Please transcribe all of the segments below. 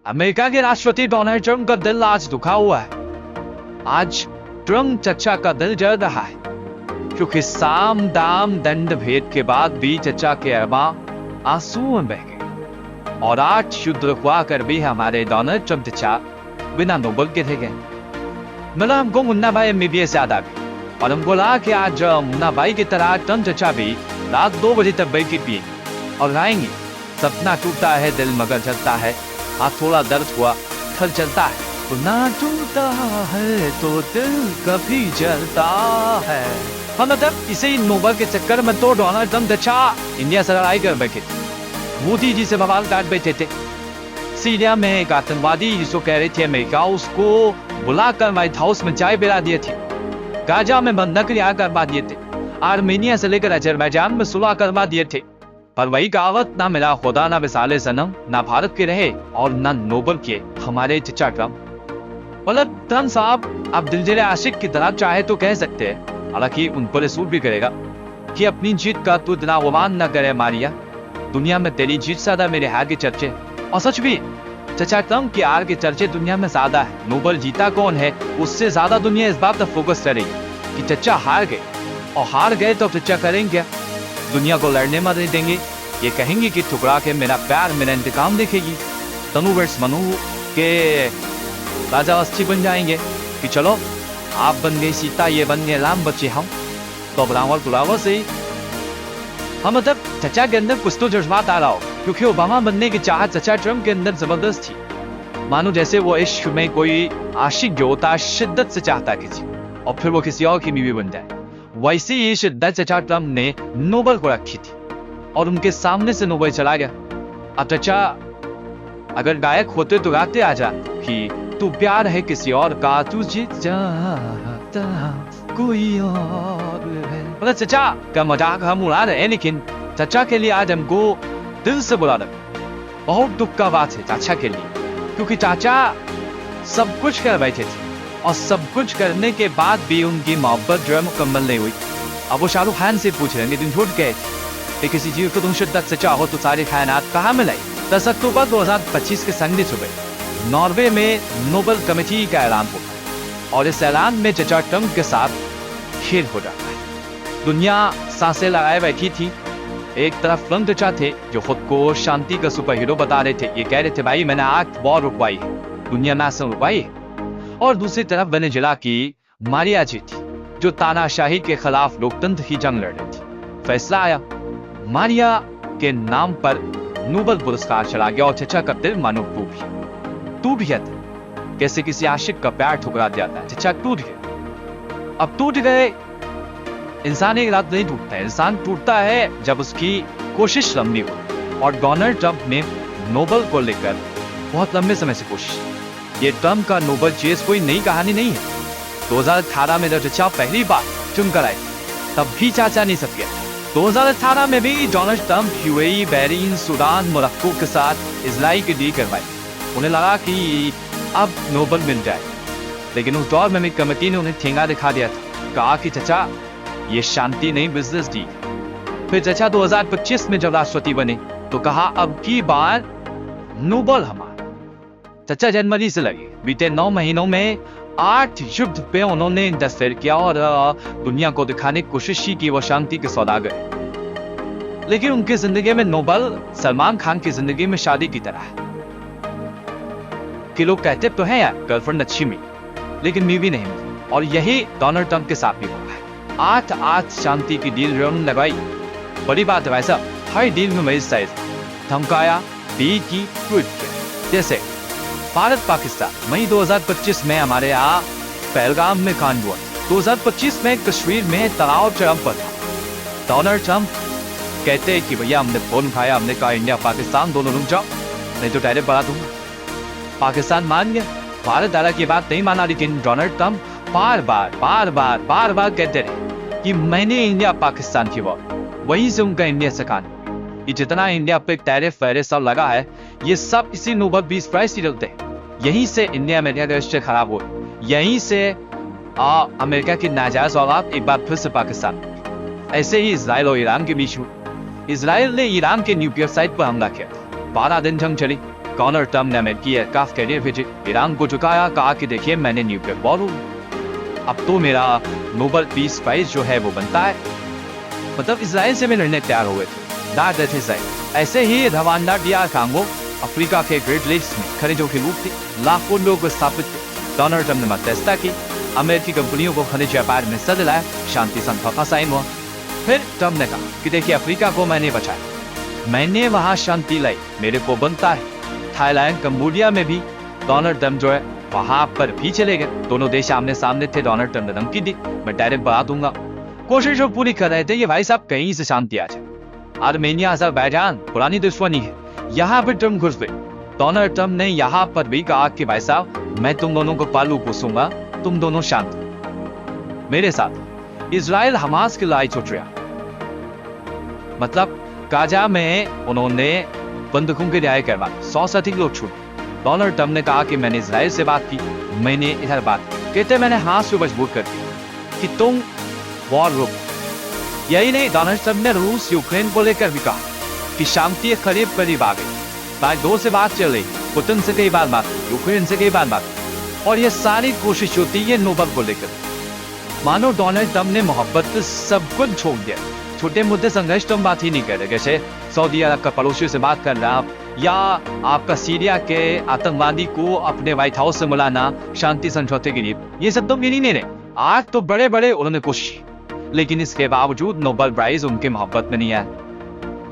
America के राष्ट्रपति Donald Trump का दिल आज दुखा हुआ है। आज ट्रंप चचा का दिल जल रहा है, क्योंकि साम दाम दंड भेद के बाद भी चचा के अरबा आंसू में बह गए और आज युद्ध रुकवा कर भी हमारे डोनाल्ड ट्रंप चचा बिना नोबल के थे गए। मिला हमको मुन्ना भाई MBBS याद आ गई और हमको लगा कि आज मुन्ना भाई की तरह ट्रंप चचा भी रात 2 बजे तक बैठ के पिएंगे और गाएंगे, सपना टूटा है दिल मगर चलता है, हाँ थोड़ा दर्द हुआ फिर चलता है, ना टूटा है तो दिल कभी जलता है। हम मतलब इसे नोबल के चक्कर में तो डोनाल्ड ट्रंप चचा इंडिया से लड़ाई कर बैठे थे, मोदी जी से बवाल काट बैठे थे। सीरिया में एक आतंकवादी जिसको कह रहे थे अमेरिका, उसको बुलाकर व्हाइट हाउस में चाय पिला दिए थे। गाजा में बंधक रिहा करवा दिए थे। आर्मेनिया से लेकर अजरबैजान में सुलह करवा दिए थे। पर वही कहावत, ना मिला खुदा ना विसाले सनम, ना भारत के रहे और ना नोबल के हमारे चचा ट्रंप। मतलब ट्रंप साहब आप दिलजरे आशिक की तरह चाहे तो कह सकते हैं, हालांकि उन पर सूट भी करेगा कि अपनी जीत का तू इतना गुमान न करे मारिया, दुनिया में तेरी जीत ज्यादा मेरे हार के चर्चे। और सच भी चचा ट्रंप की हार के चर्चे दुनिया में ज्यादा है। नोबल जीता कौन है उससे ज्यादा दुनिया इस बात पर फोकस करेगी कि चचा हार गए, और हार गए तो चचा करेंगे क्या? दुनिया को लड़ने मत देंगे, ये कहेंगे कि ठुकरा के मेरा प्यार मेरा इंतकाम देखेगी। तनुवर्ष मनु के राजा अस्थि बन जाएंगे कि चलो आप बन गई सीता, ये बन गए राम, बच्चे हम तो रावण तुरावर से ही। हम मतलब चचा के अंदर कुछ तो जज्बात आ रहा हो, क्योंकि ओबामा बनने की चाहत चचा ट्रंप के अंदर जबरदस्त थी। मानो जैसे वो इश्क में कोई आशिक जो होता है शिद्दत से चाहता है किसी और फिर वो किसी और की बीवी बन जाए, वैसे ही शिद्दत चचा ट्रंप ने नोबल को रखी थी और उनके सामने से नोबल चला गया। अब चचा अगर गायक होते तो गाते आजा कि तू प्यार है किसी और का, तुझे चाहता कोई और है। मतलब चचा का मजाक हम उड़ा रहे हैं, लेकिन चचा के लिए आज हमको दिल से बुला रहे। बहुत दुख का बात है चाचा के लिए, क्योंकि चाचा सब कुछ कर बैठे थे और सब कुछ करने के बाद भी उनकी मोहब्बत जो है मुकम्मल नहीं हुई। अब वो शाहरुख खान से पूछ रहे हैं, तुम छूट गए थे किसी चीज को तुम शिद्दत से चाहो तो सारे कायनात कहाँ मिलाई। 10 अक्टूबर 2025 के संडे सुबह नॉर्वे में नोबल कमेटी का ऐलान होता है और इस ऐलान में चचा ट्रंप के साथ खेल हो जाता है। दुनिया सांसें लगाए बैठी थी। एक तरफ ट्रंप चचा थे जो खुद को शांति का सुपर हीरो बता रहे थे, ये कह रहे थे भाई मैंने आग वॉर रुकवाई है, दुनिया ना से रुकवाई है। और दूसरी तरफ वेनेजुएला की मारिया जी थी जो तानाशाही के खिलाफ लोकतंत्र की जंग लड़ रही थी। फैसला आया, मारिया के नाम पर नोबल पुरस्कार चला गया और चचा का दिल मानो टूट गया था। कैसे किसी आशिक का प्यार ठुकरा जाता है, चचा टूट गए। अब टूट गए, इंसान एक रात नहीं टूटता है, इंसान टूटता है जब उसकी कोशिश लंबी हो। और डोनाल्ड ट्रंप ने नोबल को लेकर बहुत लंबे समय से कोशिश। ये ट्रंप का नोबल चेस कोई नई कहानी नहीं है। 2018 में जब चचा पहली बार चुनकर आए तब भी चाचा नहीं सक गया। 2018 में भी Donald Trump UAE, Bahrain, Sudan, Morocco के साथ इजराइल की डील करवाई। उन्हें लगा कि अब नोबल मिल जाए, लेकिन उस दौर में कमेटी ने उन्हें ठेंगा दिखा दिया था। कहा कि चचा ये शांति नहीं बिजनेस डील। फिर चचा 2025 में जब राष्ट्रपति बने तो कहा अब की बार नोबल हमारा। चचा जनवरी से लगे, बीते 9 महीनों में 8 युद्ध पे उन्होंने इंटरफेयर किया और दुनिया को दिखाने की कोशिश की कि वो शांति के सौदागर है। लेकिन उनकी जिंदगी में नोबल सलमान खान की जिंदगी में शादी की तरह है कि लोग कहते तो हैं यार गर्लफ्रेंड अच्छी मिली लेकिन बीवी नहीं मिली, और यही डोनाल्ड ट्रंप के साथ भी हुआ है। 8 शांति की डील लगाई। बड़ी बात है भाई साहब, हर डील में मरीज साइज धमकाया, डील की ट्वीट किया। जैसे भारत पाकिस्तान मई 2025 में हमारे यहाँ पहलगाम में कांड हुआ। 2025 में कश्मीर में तनाव चरम पर था। डोनाल्ड ट्रंप कहते हैं कि भैया हमने फोन उठाया, हमने कहा इंडिया पाकिस्तान दोनों रुक जाओ नहीं तो टैरिफ बढ़ा दूंगा। पाकिस्तान मान गया, भारत दादा की बात नहीं माना, लेकिन डोनाल्ड ट्रंप बार बार कहते रहे कि मैंने इंडिया पाकिस्तान की वॉर, वहीं से उनका इंडिया से कान। ये जितना इंडिया पे टैरिफ वैरिफ सब लगा है ये सब इसी नोबल पीस प्राइज से चलते हैं। यहीं से इंडिया अमेरिका का रिश्ते खराब हुए, यहीं से अमेरिका की नाजायज औलाद एक बार फिर से पाकिस्तान। ऐसे ही इजराइल और ईरान के बीच हुआ। इजराइल ने ईरान के न्यूक्लियर साइट पर हमला किया था। 12 दिन जंग चली। डोनाल्ड ट्रंप ने अमेरिकी एयरक्राफ्ट कैरियर भेजे, ईरान को झुकाया, कहा कि देखिए मैंने न्यूक्लियर वॉर हो, अब तो मेरा नोबेल पीस प्राइज जो है वो बनता है। मतलब इजराइल से भी लड़ने तैयार हुए थे। ऐसे ही रवांडा डीआर कांगो अफ्रीका के ग्रेट लेक्स में खनिजों की लूट थी, लाखों लोग स्थापित थे। डोनाल्ड ट्रंप ने मध्यस्थता की, अमेरिकी कंपनियों को खनिज व्यापार में हिस्सा दिलाया, शांति समझौता साइन हुआ। फिर ट्रंप ने कहा कि देखिए अफ्रीका को मैंने बचाया, मैंने वहां शांति लाई, मेरे को बनता है। थाईलैंड कंबोडिया में भी डोनाल्ड ट्रंप जो है वहां पर भी चले गए, दोनों देश आमने सामने थे। डोनाल्ड ट्रंप ने धमकी दी, मैं डायरेक्ट बढ़ा दूंगा। कोशिश जो पूरी कर रहे थे ये भाई साहब कहीं से शांति आ जाए। आर्मेनिया अज़रबैजान पुरानी दुश्मनी है, यहाँ पर ट्रंप घुस गए। डोनाल्ड ट्रंप ने यहाँ पर भी कहा कि भाई साहब मैं तुम दोनों को पालू पोसूंगा, तुम दोनों शांत मेरे साथ। इजराइल हमास की लड़ाई छूट रहा, मतलब गाजा में उन्होंने बंदूकों की रिहाई करवा, 100 से अधिक लोग छूटे। डोनाल्ड ट्रंप ने कहा कि मैंने इजराइल से बात की, मैंने इधर बात की, कहते मैंने हाथ से मजबूर कर दिया कि तुम वॉर रोको। यही नहीं, डोनाल्ड ट्रंप ने रूस यूक्रेन को लेकर भी कहा कि शांति करीब करीब आ गई, बाइडेन से बात चल रही, पुतिन से कई बार बात, यूक्रेन से कई बार बात, और ये सारी कोशिश होती है नोबेल को लेकर। मानो डोनाल्ड ट्रंप ने मोहब्बत सब कुछ छोड़ दिया, छोटे मुद्दे संघर्ष तो हम बात ही नहीं कर रहे, जैसे सऊदी अरब का पड़ोसियों से बात कर रहा, या आपका सीरिया के आतंकवादी को अपने व्हाइट हाउस से मिलाना शांति समझौते के लिए, ये सब तो मिल ही नहीं रहे। आज तो बड़े बड़े उन्होंने कोशिश, लेकिन इसके बावजूद नोबेल प्राइज उनके मोहब्बत में नहीं आया।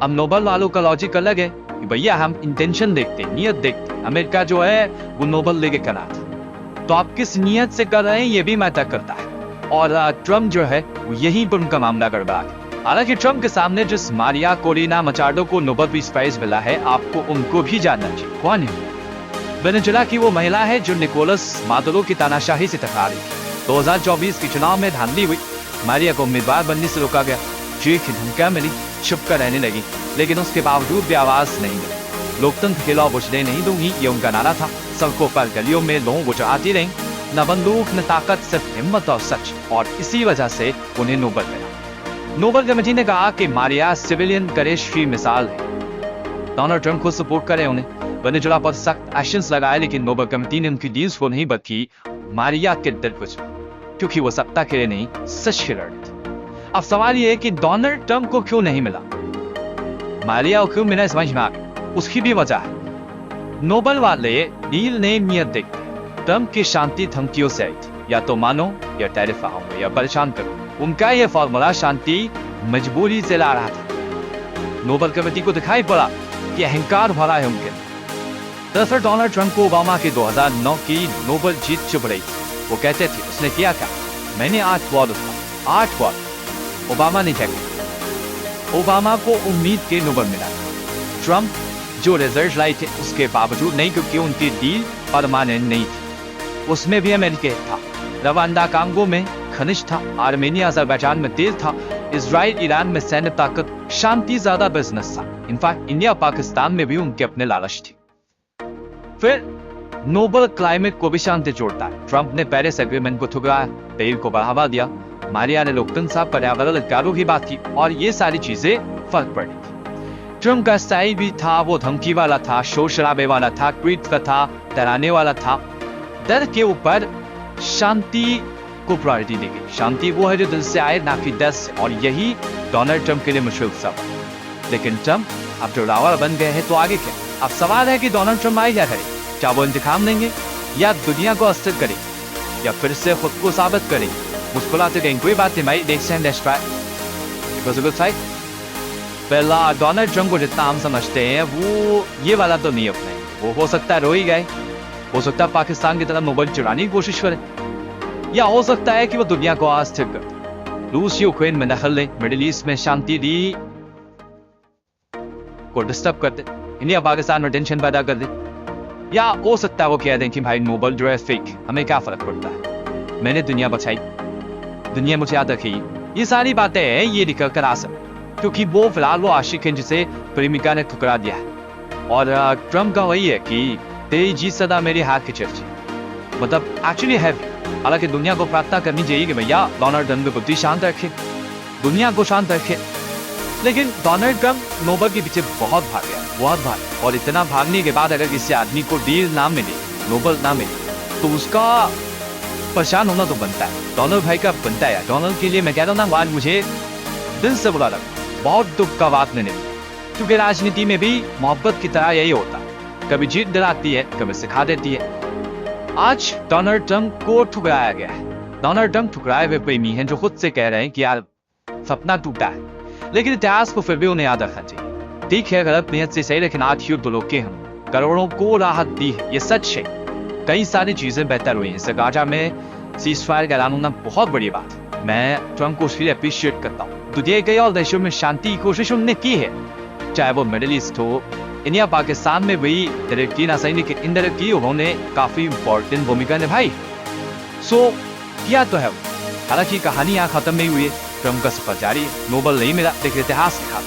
अब नोबेल वालों का लॉजिक अलग है कि भैया हम इंटेंशन देखते, नियत देखते। अमेरिका जो है वो नोबेल लेके कर रहा था, तो आप किस नियत से कर रहे हैं ये भी मैटर करता है। और ट्रंप जो है वो यहीं पर उनका मामला गड़बड़ा गया। हालांकि ट्रंप के सामने जिस मारिया कोरिना मचाडो को नोबेल पीस प्राइज मिला है, आपको उनको भी जानना चाहिए कौन है। वेनेजुएला की वो महिला है जो निकोलस मादुरो की तानाशाही से टकरा रही थी। 2024 के चुनाव में धांधली हुई, मारिया को उम्मीदवार बनने से रोका गया, जेल की धमकियां मिली, छुप कर रहने लगी, लेकिन उसके बावजूद भी आवाज नहीं मिली। लोकतंत्र के लौ बुझने नहीं दूंगी, ये उनका नारा था। सड़कों पर गलियों में लोगों को चढ़ाती रही, न बंदूक न ताकत, सिर्फ हिम्मत और सच, और इसी वजह से उन्हें नोबेल मिला। नोबेल कमेटी ने कहा कि मारिया सिविलियन करेज की मिसाल है। डोनाल्ड ट्रंप खुद सपोर्ट करे उन्हें, वेनेजुएला पर सख्त एक्शंस लगाए, लेकिन नोबेल कमेटी ने उनकी डील्स को नहीं बल्कि मारिया के दिल को छुआ, क्योंकि वो सत्ता के लिए नहीं सच के लड़ रही थी। अब सवाल ये है कि डोनाल्ड ट्रंप को क्यों नहीं मिला, मारिया को क्यों मिला, समझ में आ गया। उसकी भी वजह है, नोबेल वाले डील ने नियत देखते। ट्रंप की शांति धमकियों से आई थी, या तो मानो या टैरिफ आऊंगा या परेशान करो। उनका यह फॉर्मूला शांति मजबूरी से ला रहा था। नोबेल कमेटी को दिखाई पड़ा कि अहंकार भरा है उनके। दरअसल डोनाल्ड ट्रंप को ओबामा की 2009 की नोबेल जीत चुप रही थी। वो कहते थे उसने किया क्या, मैंने 8 वॉर उठाया, 8 वॉर। ओबामा ने क्या किया, ओबामा को उम्मीद के नोबेल मिला। ट्रंप जो रिजल्ट लाए थे उसके बावजूद नहीं, क्योंकि उनकी डील परमानेंट नहीं थी। उसमें भी अमेरिका था, रवांडा कांगो में खनिज था, आर्मेनिया अज़रबैजान में तेल था, इजराइल ईरान में सैन्य ताकत, शांति ज्यादा बिजनेस था। इनफैक्ट इंडिया पाकिस्तान में भी उनके अपने लालच थे। फिर नोबेल क्लाइमेट को भी शांति जोड़ता है। ट्रंप ने पेरिस एग्रीमेंट को ठुकराया, तेल को बढ़ावा दिया, मारिया ने लोकतंत्र साहब पर्यावरण अधिकारों की बात की, और ये सारी चीजें फर्क पड़ी थी। ट्रंप का स्टाइल भी था, वो धमकी वाला था, शोर शराबे वाला था, ट्वीट का था, डराने वाला था। डर के ऊपर शांति को प्रायोरिटी दी गई। शांति वो है जो दिल से आए, ना कि डर से, और यही डोनाल्ड ट्रंप के लिए मुश्किल सबक। लेकिन ट्रंप अब जो रावण बन गए हैं तो आगे क्या। अब सवाल है कि डोनाल्ड ट्रंप आए क्या करे, क्या वो इंतकाम लेंगे, या दुनिया को अस्थिर करे, या फिर से खुद को साबित करे। मुस्कुराते कहीं कोई बात नहीं भाई, let's end let's try, it was a good fight. पहला डोनाल्ड ट्रंप को जितना हम समझते हैं वो ये वाला तो नहीं अपने, वो हो सकता है रो ही गए, हो सकता है पाकिस्तान की तरफ नोबेल चुराने की कोशिश करे, या हो सकता है कि वो दुनिया को अस्थिर कर दे, रूस यूक्रेन में दखल ले, मिडिल ईस्ट में शांति दी को डिस्टर्ब कर दे, इंडिया पाकिस्तान में टेंशन पैदा कर दे, या हो सकता है वो कह दें कि भाई नोबेल जो है फेक, हमें क्या फर्क पड़ता है, मैंने दुनिया बचाई, दुनिया मुझे याद रखेगी। ये सारी बातें हैं, ये निकल कर आ सकती, क्योंकि वो फिलहाल वो आशिक हैं जिसे प्रेमिका ने ठुकरा दिया है। और ट्रंप का वही है कि तेरी जीत सदा मेरे हाथ की चर्ची, मतलब एक्चुअली है। हालांकि दुनिया को प्रार्थना करनी चाहिए कि भैया डोनाल्ड ट्रंप की बुद्धि शांत रखे, दुनिया को शांत रखे, लेकिन डोनाल्ड ट्रंप नोबल के पीछे बहुत भाग गया, बहुत भाग, और इतना भागने के बाद अगर किसी आदमी को डील ना मिले, नोबल ना मिले, तो उसका परेशान होना तो बनता है। डोनाल्ड भाई का बनता है। डोनाल्ड के लिए मैं कहता हूँ ना, आज मुझे दिल से बुरा लगा, बहुत दुख का बात मैंने, क्योंकि राजनीति में भी मोहब्बत की तरह यही होता है, कभी जीत दिलाती है, कभी सिखा देती है। आज डोनाल्ड ट्रंप को ठुकराया गया है। डोनाल्ड ट्रंप ठुकराए हुए प्रेमी हैं जो खुद से कह रहे हैं कि यार सपना टूटा है, लेकिन इतिहास को फिर भी उन्हें याद रखना चाहिए। ठीक है, गलत नियत से सही, लेकिन आज युद्ध लोग के हम करोड़ों को राहत दी है, ये सच है। कई सारी चीजें बेहतर हुई हैं। गाजा में सीज फायर का ऐलान होना बहुत बड़ी बात है। मैं ट्रंप को उसके लिए अप्रिशिएट करता हूँ। तो ये कई और देशों में शांति की कोशिश उन्होंने की है, चाहे वो मिडिल ईस्ट हो, इंडिया पाकिस्तान में भी डायरेक्ट की ना सही, लेकिन इनडायरेक्ट की उन्होंने काफी इंपॉर्टेंट भूमिका निभाई। सो किया तो है वो। हालांकि कहानी यहाँ खत्म नहीं हुई है, ट्रंप का सफर जारी है। नोबल नहीं मिला, लेकिन इतिहास लिखा।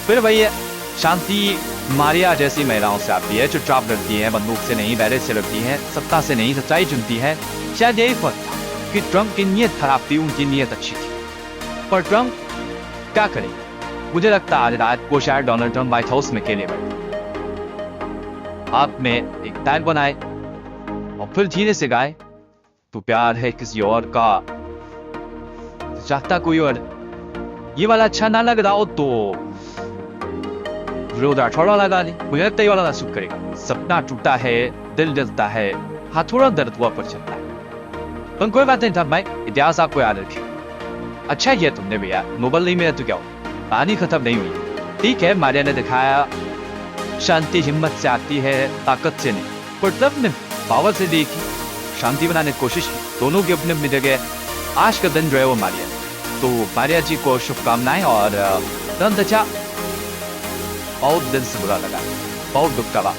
फिर वही है, शांति मारिया जैसी महिलाओं से आती है, चुपचाप लड़ती है, बंदूक से नहीं बैलेट से लड़ती है, सत्ता से नहीं सच्चाई चुनती है। शायद यही फर्क था कि ट्रंप की नीयत खराब थी, उनकी नीयत अच्छी थी। पर ट्रंप क्या करे, मुझे लगता है आज रात को शायद डोनाल्ड ट्रंप व्हाइट हाउस में अकेले बैठे, आप में एक टैग बनाए और फिर धीरे से गाए, तो प्यार है किसी और का, चाहता कोई और। ये वाला अच्छा ना लग रहा हो तो विरोधा थोड़ा लगा ले, मुझे लगता है ये वाला सूट करेगा। सपना टूटा है, दिल जलता है, हाँ थोड़ा दर्द हुआ पर चलता है, पर कोई बात नहीं था भाई, इतिहास आपको याद रखे। अच्छा किया तुमने भैया, नोबल नहीं मिला तो क्या हो, कहानी खत्म नहीं हुई। ठीक है, मारिया ने दिखाया शांति हिम्मत से आती है, ताकत से नहीं, पर तब ने पावर से देखी, शांति बनाने की कोशिश की। दोनों की अपनी अपनी जगह। आज का दिन जो है वो मारिया, तो मारिया जी को शुभकामनाएं। और तुरंत अच्छा, बहुत दिल से बुरा लगा, बहुत दुख का बात।